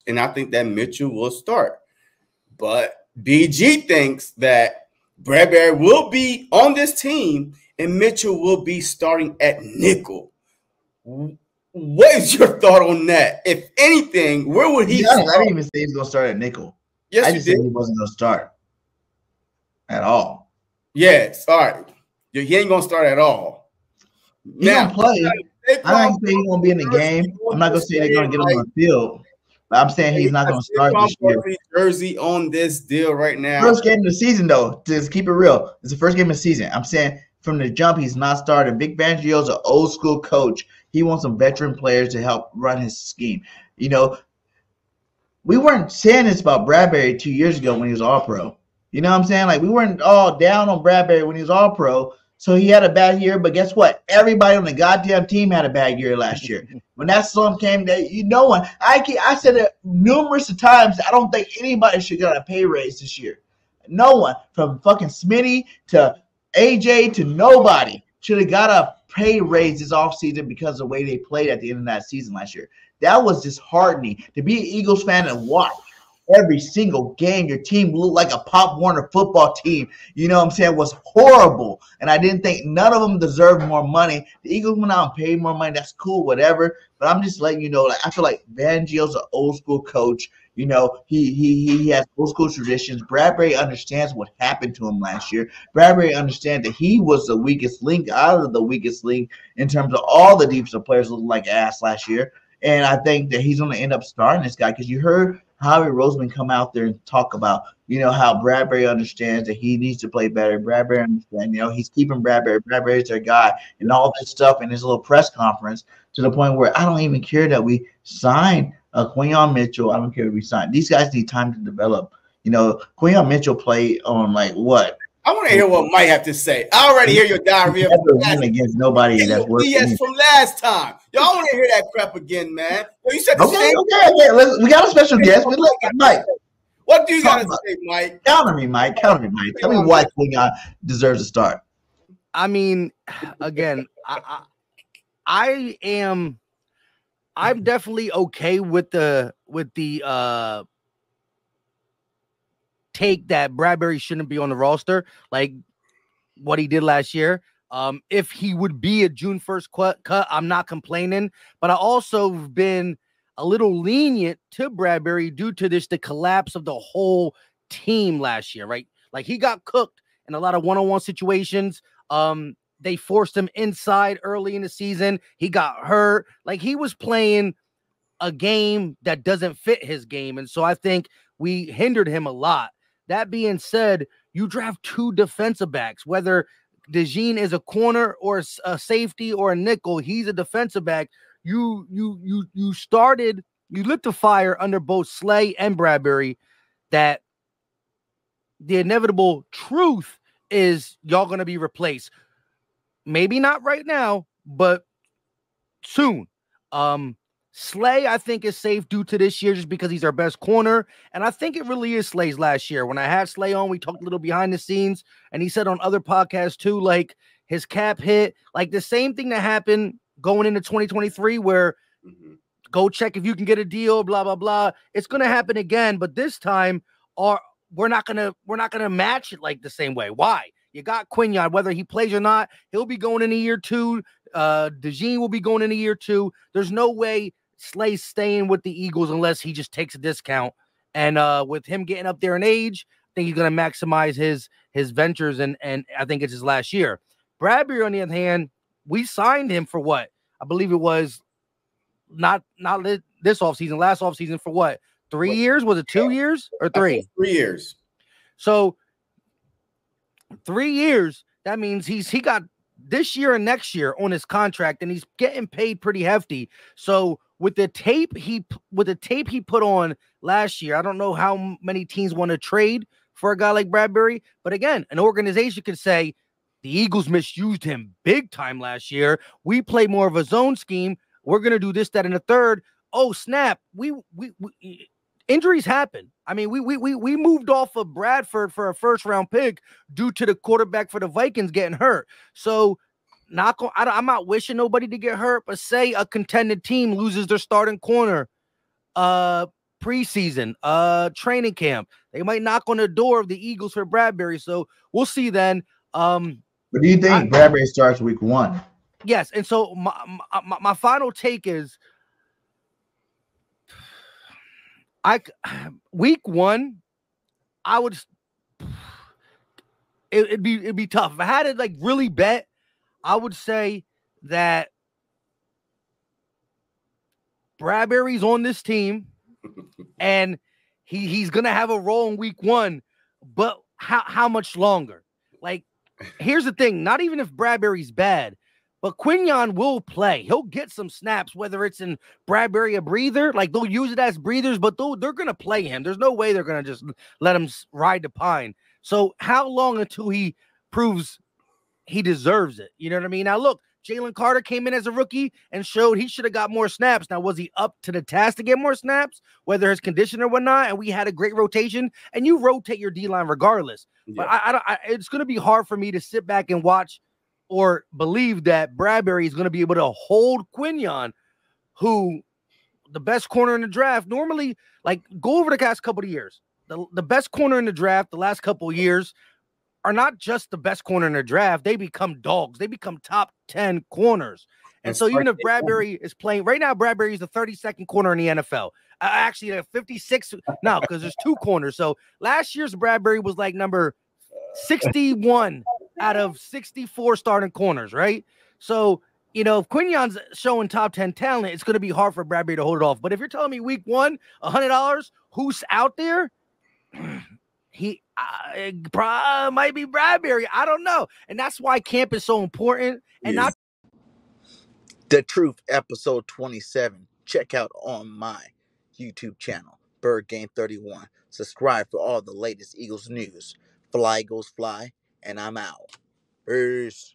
and I think that Mitchell will start. But BG thinks that Bradberry will be on this team and Mitchell will be starting at nickel. What is your thought on that? If anything, where would he start? I didn't even say he was going to start at nickel. Yes, I just said he wasn't going to start at all. Yes, all right. He ain't going to start at all. He's going to play. I don't say he's going to be in the game. I'm not going to say they're going to get him on the field. But I'm saying he's not going to start this year. Jersey on this deal right now. First game of the season, though. Just keep it real. It's the first game of the season. I'm saying from the jump, he's not starting. Vic Fangio's an old school coach. He wants some veteran players to help run his scheme. You know, we weren't saying this about Bradberry 2 years ago when he was All-Pro. You know what I'm saying? Like, we weren't all down on Bradberry when he was All-Pro. So he had a bad year, but guess what? Everybody on the goddamn team had a bad year last year. When that slump came, no one. I said it numerous times. I don't think anybody should get a pay raise this year. No one, from fucking Smitty to AJ to nobody, should have got a pay raise this offseason because of the way they played at the end of that season last year. That was disheartening to be an Eagles fan and watch every single game. Your team looked like a Pop Warner football team. You know what I'm saying? It was horrible. And I didn't think none of them deserved more money. The Eagles went out and paid more money. That's cool, whatever. But I'm just letting you know, like, I feel like Fangio's an old school coach. You know, he has old school traditions. Bradberry understands what happened to him last year. Bradberry understands that he was the weakest link out of the weakest link in terms of all the defensive players looking like ass last year. And I think that he's going to end up starting this guy because you heard Howie Roseman come out there and talk about, you know, how Bradberry understands that he needs to play better. Bradberry understands, you know, he's keeping Bradberry. Bradberry's their guy and all this stuff in his little press conference to the point where I don't even care that we signed Quinyon Mitchell. I don't care if we signed. These guys need time to develop. You know, Quinyon Mitchell played on like what? I want to hear what Mike have to say. I already hear your diarrhea against nobody that's working. Yes, from last time. Y'all want to hear that crap again, man? Well, you said the same. Okay. We got a special guest. We look at Mike. What do you got to say, Mike? Counter me, Mike. Tell me why Quinyon deserves a start. I mean, again, I'm definitely okay with the take that Bradberry shouldn't be on the roster, like what he did last year. If he would be a June 1st cut, I'm not complaining, but I also have been a little lenient to Bradberry due to the collapse of the whole team last year, right? Like he got cooked in a lot of one-on-one situations. They forced him inside early in the season. He got hurt. Like he was playing a game that doesn't fit his game. And so I think we hindered him a lot. That being said, you draft two defensive backs, whether DeJean is a corner or a safety or a nickel, he's a defensive back. You lit the fire under both Slay and Bradberry that the inevitable truth is y'all going to be replaced. Maybe not right now, but soon. Slay, I think, is safe due to this year just because he's our best corner. And I think it really is Slay's last year. When I had Slay on, we talked a little behind the scenes, and he said on other podcasts too, like his cap hit, like the same thing that happened going into 2023 where go check if you can get a deal, blah, blah, blah. It's going to happen again, but this time we're not going to match it like the same way. Why? You got Quinyon, whether he plays or not, he'll be going in a year two. DeJean will be going in a year two. There's no way Slay's staying with the Eagles unless he just takes a discount. And with him getting up there in age, I think he's going to maximize his ventures, and I think it's his last year. Bradberry, on the other hand, we signed him for what? I believe it was not this offseason, last offseason for what? 3 years? Was it 2 years or 3? 3 years. So 3 years, that means he got this year and next year on his contract, and he's getting paid pretty hefty. So with the tape he put on last year, I don't know how many teams want to trade for a guy like Bradberry. But again, an organization could say the Eagles misused him big time last year. We play more of a zone scheme. We're gonna do this, that, and the third. Oh snap! We injuries happen. I mean, we moved off of Bradford for a first-round pick due to the quarterback for the Vikings getting hurt. So, I'm not wishing nobody to get hurt, but say a contended team loses their starting corner, preseason, training camp. They might knock on the door of the Eagles for Bradberry. So we'll see then. What do you think Bradberry starts week 1? Yes, and so my final take is week 1, I would it'd be tough. If I had to like really bet, I would say that Bradberry's on this team and he's gonna have a role in week 1, but how much longer? Like, here's the thing, not even if Bradberry's bad, but Quinyon will play. He'll get some snaps, whether it's in Bradberry a breather, like they'll use it as breathers, but they're gonna play him. There's no way they're gonna just let him ride the pine. So how long until he proves he deserves it? You know what I mean? Now look, Jalen Carter came in as a rookie and showed he should have got more snaps. Now, was he up to the task to get more snaps, whether his condition or whatnot? And we had a great rotation, and you rotate your D-line regardless. Yeah. But it's going to be hard for me to sit back and watch or believe that Bradberry is going to be able to hold Quinyon, who the best corner in the draft. Normally, like, go over the past couple of years. The best corner in the draft the last couple of years are not just the best corner in the draft. They become dogs. They become top 10 corners. And so even if Bradberry is playing right now, Bradberry is the 32nd corner in the NFL. Actually, 56 now because there's 2 corners. So last year's Bradberry was like number 61 out of 64 starting corners, right? So, you know, if Quinyon's showing top 10 talent, it's going to be hard for Bradberry to hold it off. But if you're telling me week 1, $100, who's out there? He might be Bradberry. I don't know. And that's why camp is so important. And not The Truth, episode 27. Check out on my YouTube channel, Birdgang 31. Subscribe for all the latest Eagles news. Fly, Eagles, fly, and I'm out. Peace.